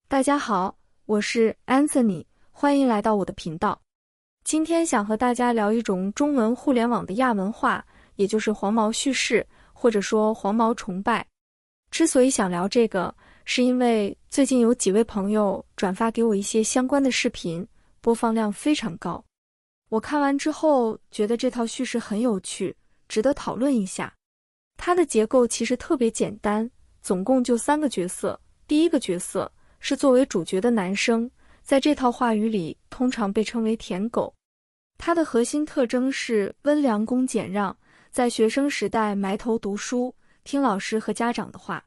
大家好，我是 Anthony， 欢迎来到我的频道。今天想和大家聊一种中文互联网的亚文化，也就是黄毛叙事，或者说黄毛崇拜。之所以想聊这个，是因为最近有几位朋友转发给我一些相关的视频，播放量非常高。我看完之后觉得这套叙事很有趣，值得讨论一下。它的结构其实特别简单，总共就3个角色。第一个角色是作为主角的男生，在这套话语里通常被称为舔狗。他的核心特征是温良恭俭让，在学生时代埋头读书，听老师和家长的话。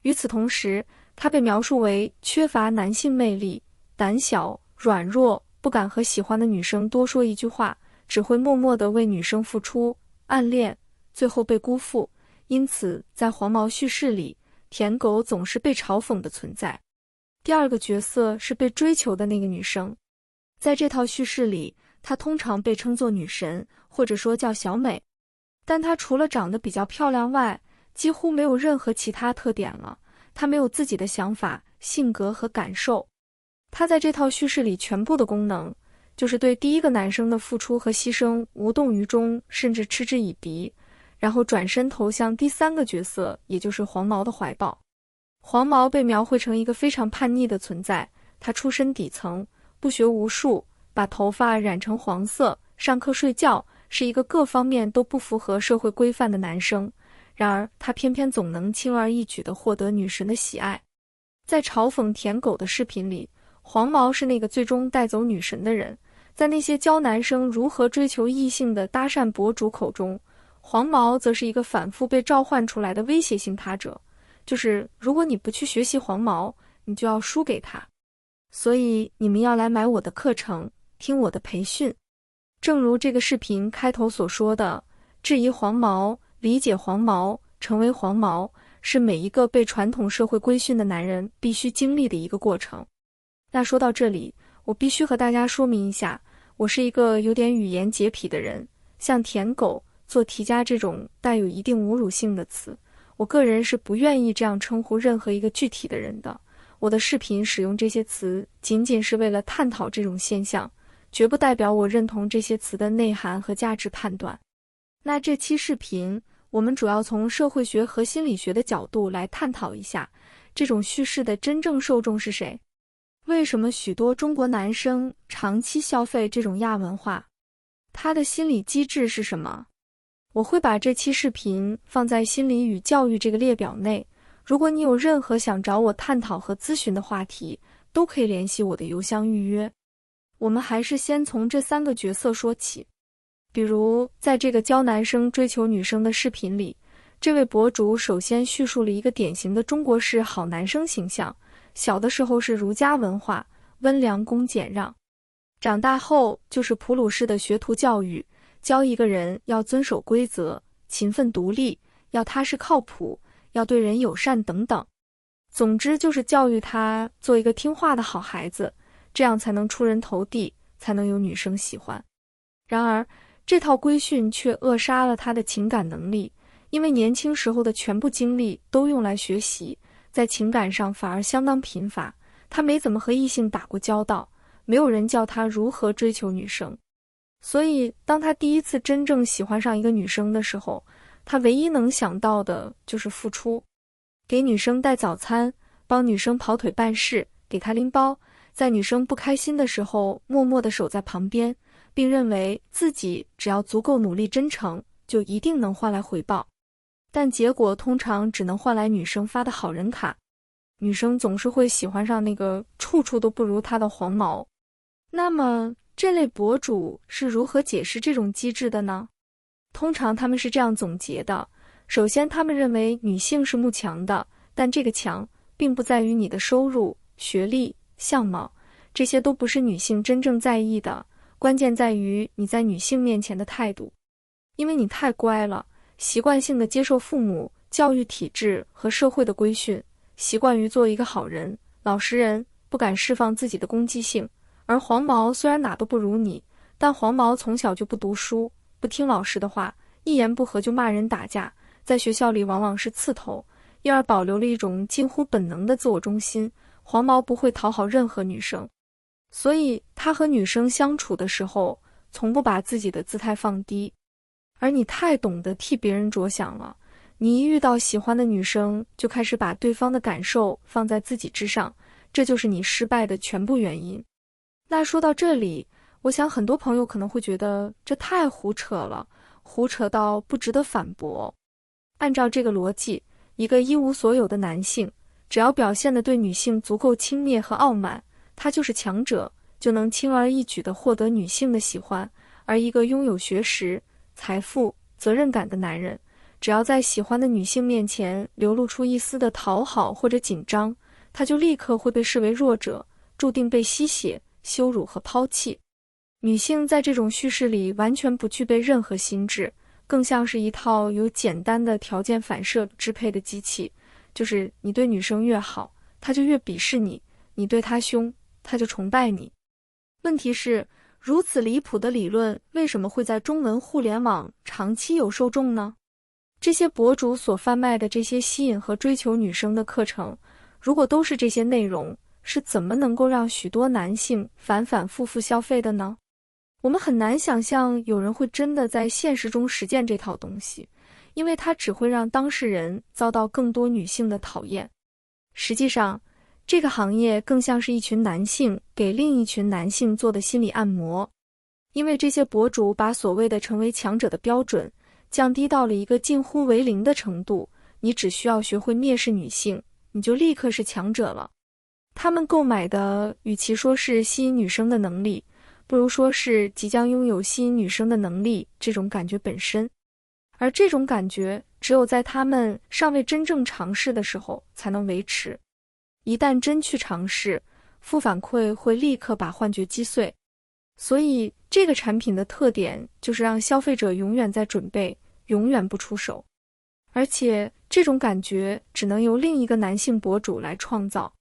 与此同时，他被描述为缺乏男性魅力，胆小、软弱，不敢和喜欢的女生多说一句话，只会默默地为女生付出，暗恋，最后被辜负。因此，在黄毛叙事里，舔狗总是被嘲讽的存在。第二个角色是被追求的那个女生，在这套叙事里，她通常被称作女神，或者说叫小美。但她除了长得比较漂亮外，几乎没有任何其他特点了。她没有自己的想法、性格和感受。她在这套叙事里全部的功能，就是对第一个男生的付出和牺牲无动于衷，甚至嗤之以鼻，然后转身投向第3个角色，也就是黄毛的怀抱。黄毛被描绘成一个非常叛逆的存在，他出身底层，不学无术，把头发染成黄色，上课睡觉，是一个各方面都不符合社会规范的男生。然而他偏偏总能轻而易举地获得女神的喜爱。在嘲讽舔狗的视频里，黄毛是那个最终带走女神的人。在那些教男生如何追求异性的搭讪博主口中，黄毛则是一个反复被召唤出来的威胁性他者，就是如果你不去学习黄毛，你就要输给他。所以你们要来买我的课程，听我的培训。正如这个视频开头所说的，质疑黄毛，理解黄毛，成为黄毛，是每一个被传统社会规训的男人必须经历的一个过程。那说到这里，我必须和大家说明一下，我是一个有点语言洁癖的人，像舔狗、做题家这种带有一定侮辱性的词，我个人是不愿意这样称呼任何一个具体的人的。我的视频使用这些词仅仅是为了探讨这种现象，绝不代表我认同这些词的内涵和价值判断。那这期视频，我们主要从社会学和心理学的角度来探讨一下，这种叙事的真正受众是谁？为什么许多中国男生长期消费这种亚文化？它的心理机制是什么？我会把这期视频放在心理与教育这个列表内，如果你有任何想找我探讨和咨询的话题，都可以联系我的邮箱预约。我们还是先从这3个角色说起。比如在这个教男生追求女生的视频里，这位博主首先叙述了一个典型的中国式好男生形象，小的时候是儒家文化，温良恭俭让，长大后就是普鲁士的学徒教育，教一个人要遵守规则，勤奋独立，要踏实靠谱，要对人友善等等。总之就是教育他做一个听话的好孩子，这样才能出人头地，才能有女生喜欢。然而这套规训却扼杀了他的情感能力，因为年轻时候的全部精力都用来学习，在情感上反而相当贫乏。他没怎么和异性打过交道，没有人教他如何追求女生。所以当他第一次真正喜欢上一个女生的时候，他唯一能想到的就是付出，给女生带早餐，帮女生跑腿办事，给她拎包，在女生不开心的时候默默地守在旁边，并认为自己只要足够努力真诚，就一定能换来回报。但结果通常只能换来女生发的好人卡，女生总是会喜欢上那个处处都不如她的黄毛。那么这类博主是如何解释这种机制的呢？通常他们是这样总结的：首先，他们认为女性是慕强的，但这个强并不在于你的收入、学历、相貌，这些都不是女性真正在意的，关键在于你在女性面前的态度。因为你太乖了，习惯性的接受父母、教育体制和社会的规训，习惯于做一个好人、老实人，不敢释放自己的攻击性。而黄毛虽然哪都不如你，但黄毛从小就不读书，不听老师的话，一言不合就骂人打架，在学校里往往是刺头，因而保留了一种近乎本能的自我中心。黄毛不会讨好任何女生，所以他和女生相处的时候，从不把自己的姿态放低。而你太懂得替别人着想了，你一遇到喜欢的女生，就开始把对方的感受放在自己之上，这就是你失败的全部原因。那说到这里，我想很多朋友可能会觉得这太胡扯了，胡扯到不值得反驳。按照这个逻辑，一个一无所有的男性，只要表现得对女性足够轻蔑和傲慢，他就是强者，就能轻而易举地获得女性的喜欢。而一个拥有学识、财富、责任感的男人，只要在喜欢的女性面前流露出一丝的讨好或者紧张，他就立刻会被视为弱者，注定被吸血、羞辱和抛弃。女性在这种叙事里完全不具备任何心智，更像是一套由简单的条件反射支配的机器，就是你对女生越好，她就越鄙视你，你对她凶，她就崇拜你。问题是，如此离谱的理论为什么会在中文互联网长期有受众呢？这些博主所贩卖的这些吸引和追求女生的课程，如果都是这些内容，是怎么能够让许多男性反反复复消费的呢？我们很难想象有人会真的在现实中实践这套东西，因为它只会让当事人遭到更多女性的讨厌。实际上，这个行业更像是一群男性给另一群男性做的心理按摩，因为这些博主把所谓的成为强者的标准降低到了一个近乎为零的程度，你只需要学会蔑视女性，你就立刻是强者了。他们购买的与其说是吸引女生的能力，不如说是即将拥有吸引女生的能力这种感觉本身。而这种感觉只有在他们尚未真正尝试的时候才能维持。一旦真去尝试，负反馈会立刻把幻觉击碎。所以这个产品的特点就是让消费者永远在准备，永远不出手。而且这种感觉只能由另一个男性博主来创造。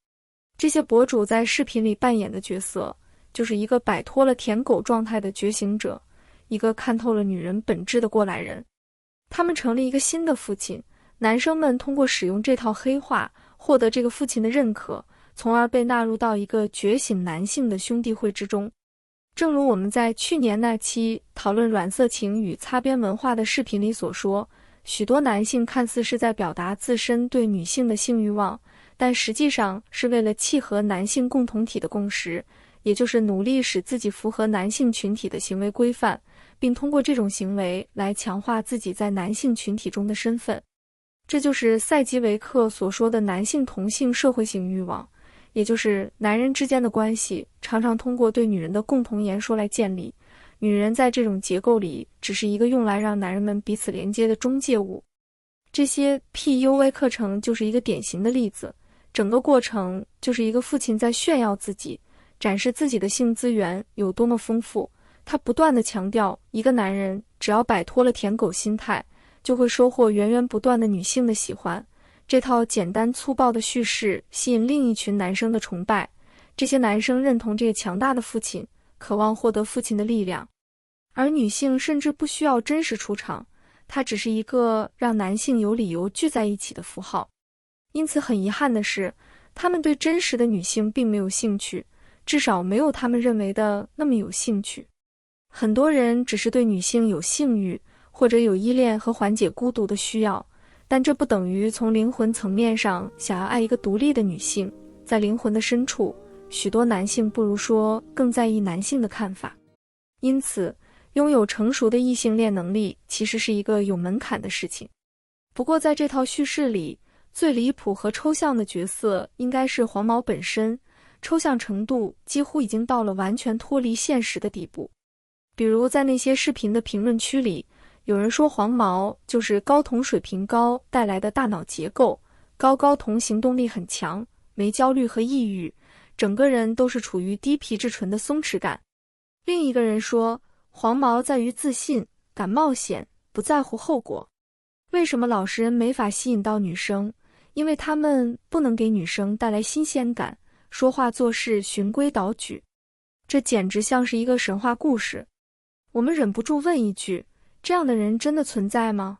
这些博主在视频里扮演的角色，就是一个摆脱了舔狗状态的觉醒者，一个看透了女人本质的过来人。他们成了一个新的父亲，男生们通过使用这套黑话，获得这个父亲的认可，从而被纳入到一个觉醒男性的兄弟会之中。正如我们在去年那期讨论软色情与擦边文化的视频里所说，许多男性看似是在表达自身对女性的性欲望，但实际上是为了契合男性共同体的共识，也就是努力使自己符合男性群体的行为规范，并通过这种行为来强化自己在男性群体中的身份。这就是赛吉维克所说的男性同性社会性欲望，也就是男人之间的关系常常通过对女人的共同言说来建立，女人在这种结构里只是一个用来让男人们彼此连接的中介物。这些 PUA 课程就是一个典型的例子，整个过程就是一个父亲在炫耀自己，展示自己的性资源有多么丰富。他不断地强调，一个男人只要摆脱了舔狗心态，就会收获源源不断的女性的喜欢。这套简单粗暴的叙事吸引另一群男生的崇拜，这些男生认同这个强大的父亲，渴望获得父亲的力量。而女性甚至不需要真实出场，它只是一个让男性有理由聚在一起的符号。因此很遗憾的是，他们对真实的女性并没有兴趣，至少没有他们认为的那么有兴趣。很多人只是对女性有性欲，或者有依恋和缓解孤独的需要，但这不等于从灵魂层面上想要爱一个独立的女性。在灵魂的深处，许多男性不如说更在意男性的看法。因此，拥有成熟的异性恋能力其实是一个有门槛的事情。不过在这套叙事里，最离谱和抽象的角色应该是黄毛本身，抽象程度几乎已经到了完全脱离现实的地步。比如在那些视频的评论区里，有人说黄毛就是睾酮水平高带来的大脑结构，睾酮行动力很强，没焦虑和抑郁，整个人都是处于低皮质醇的松弛感。另一个人说，黄毛在于自信，敢冒险，不在乎后果。为什么老实人没法吸引到女生？因为他们不能给女生带来新鲜感，说话做事循规蹈矩。这简直像是一个神话故事。我们忍不住问一句，这样的人真的存在吗？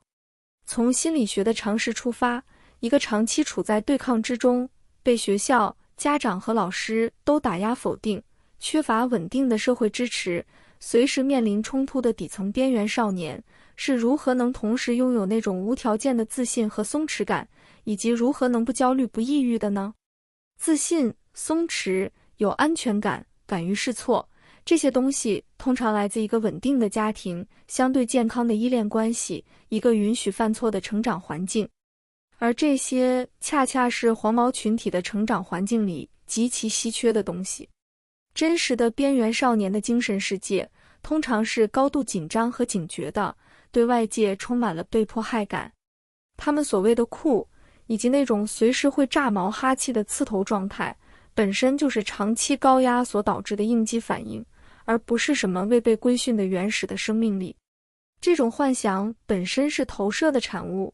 从心理学的常识出发，一个长期处在对抗之中，被学校、家长和老师都打压否定，缺乏稳定的社会支持，随时面临冲突的底层边缘少年，是如何能同时拥有那种无条件的自信和松弛感，以及如何能不焦虑不抑郁的呢？自信、松弛、有安全感、敢于试错，这些东西通常来自一个稳定的家庭，相对健康的依恋关系，一个允许犯错的成长环境。而这些恰恰是黄毛群体的成长环境里极其稀缺的东西。真实的边缘少年的精神世界通常是高度紧张和警觉的，对外界充满了被迫害感。他们所谓的酷，以及那种随时会炸毛哈气的刺头状态，本身就是长期高压所导致的应激反应，而不是什么未被规训的原始的生命力。这种幻想本身是投射的产物。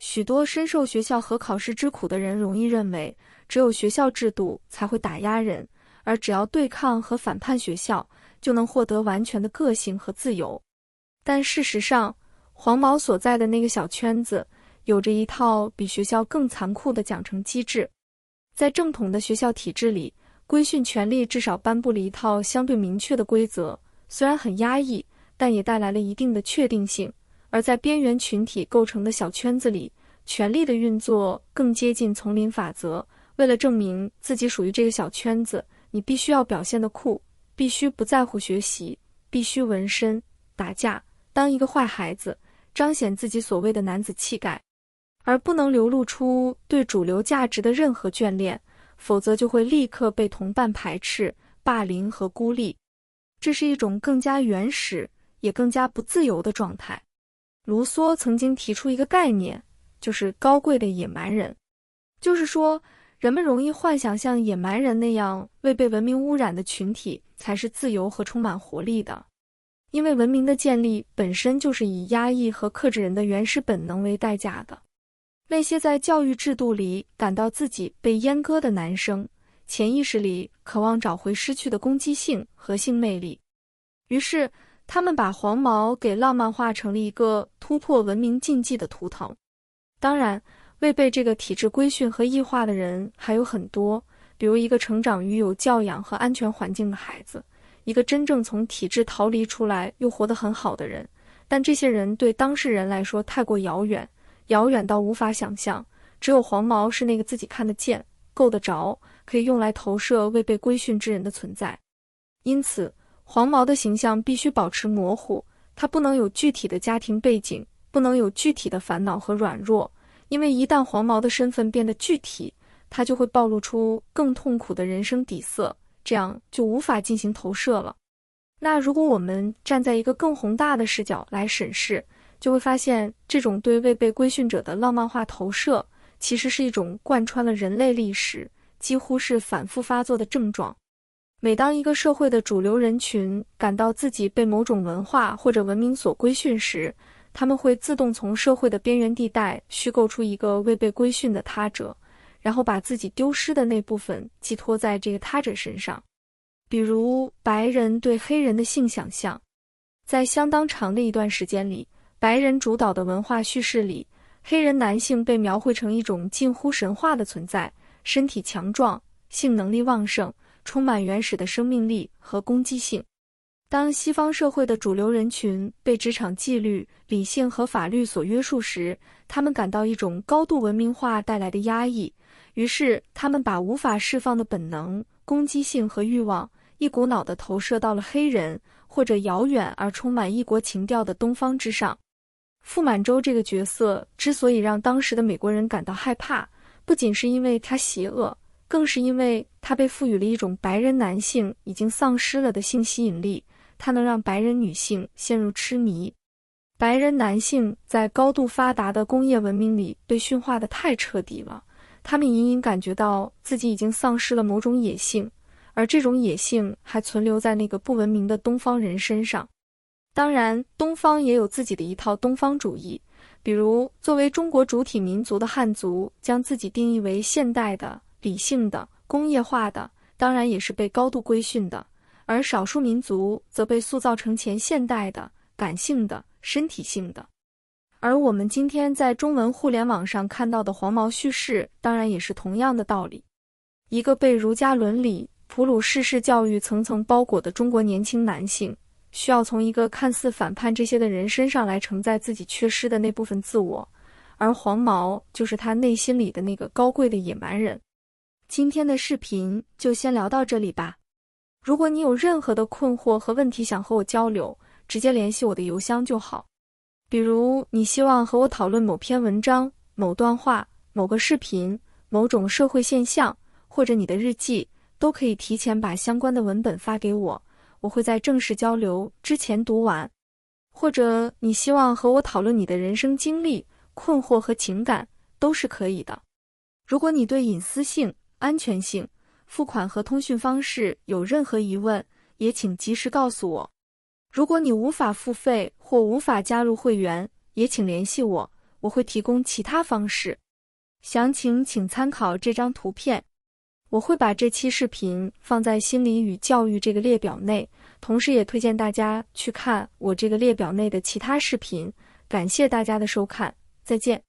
许多深受学校和考试之苦的人容易认为，只有学校制度才会打压人，而只要对抗和反叛学校，就能获得完全的个性和自由。但事实上，黄毛所在的那个小圈子，有着一套比学校更残酷的奖惩机制。在正统的学校体制里，规训权力至少颁布了一套相对明确的规则，虽然很压抑，但也带来了一定的确定性。而在边缘群体构成的小圈子里，权力的运作更接近丛林法则。为了证明自己属于这个小圈子，你必须要表现得酷，必须不在乎学习，必须纹身、打架，当一个坏孩子，彰显自己所谓的男子气概，而不能流露出对主流价值的任何眷恋，否则就会立刻被同伴排斥、霸凌和孤立。这是一种更加原始，也更加不自由的状态。卢梭曾经提出一个概念，就是高贵的野蛮人。就是说，人们容易幻想像野蛮人那样未被文明污染的群体才是自由和充满活力的。因为文明的建立本身就是以压抑和克制人的原始本能为代价的。那些在教育制度里感到自己被阉割的男生，潜意识里渴望找回失去的攻击性和性魅力，于是他们把黄毛给浪漫化成了一个突破文明禁忌的图腾。当然，未被这个体制规训和异化的人还有很多，比如一个成长于有教养和安全环境的孩子，一个真正从体制逃离出来又活得很好的人。但这些人对当事人来说太过遥远，遥远到无法想象。只有黄毛是那个自己看得见、够得着，可以用来投射未被规训之人的存在。因此，黄毛的形象必须保持模糊，他不能有具体的家庭背景，不能有具体的烦恼和软弱，因为一旦黄毛的身份变得具体，他就会暴露出更痛苦的人生底色，这样就无法进行投射了。那如果我们站在一个更宏大的视角来审视，就会发现这种对未被规训者的浪漫化投射，其实是一种贯穿了人类历史，几乎是反复发作的症状。每当一个社会的主流人群感到自己被某种文化或者文明所规训时，他们会自动从社会的边缘地带虚构出一个未被规训的他者，然后把自己丢失的那部分寄托在这个他者身上。比如白人对黑人的性想象，在相当长的一段时间里，白人主导的文化叙事里，黑人男性被描绘成一种近乎神话的存在，身体强壮，性能力旺盛，充满原始的生命力和攻击性。当西方社会的主流人群被职场纪律、理性和法律所约束时，他们感到一种高度文明化带来的压抑，于是他们把无法释放的本能、攻击性和欲望一股脑地投射到了黑人或者遥远而充满异国情调的东方之上。傅满洲这个角色之所以让当时的美国人感到害怕，不仅是因为他邪恶，更是因为他被赋予了一种白人男性已经丧失了的性吸引力，他能让白人女性陷入痴迷。白人男性在高度发达的工业文明里被驯化得太彻底了，他们隐隐感觉到自己已经丧失了某种野性，而这种野性还存留在那个不文明的东方人身上。当然，东方也有自己的一套东方主义，比如作为中国主体民族的汉族将自己定义为现代的、理性的、工业化的，当然也是被高度规训的，而少数民族则被塑造成前现代的、感性的、身体性的。而我们今天在中文互联网上看到的黄毛叙事，当然也是同样的道理。一个被儒家伦理、普鲁士式教育层层包裹的中国年轻男性，需要从一个看似反叛这些的人身上来承载自己缺失的那部分自我，而黄毛就是他内心里的那个高贵的野蛮人。今天的视频就先聊到这里吧。如果你有任何的困惑和问题想和我交流，直接联系我的邮箱就好。比如你希望和我讨论某篇文章、某段话、某个视频、某种社会现象，或者你的日记，都可以提前把相关的文本发给我，我会在正式交流之前读完。或者你希望和我讨论你的人生经历、困惑和情感，都是可以的。如果你对隐私性、安全性、付款和通讯方式有任何疑问，也请及时告诉我。如果你无法付费或无法加入会员，也请联系我，我会提供其他方式。详情请参考这张图片。我会把这期视频放在心理与教育这个列表内，同时也推荐大家去看我这个列表内的其他视频。感谢大家的收看，再见。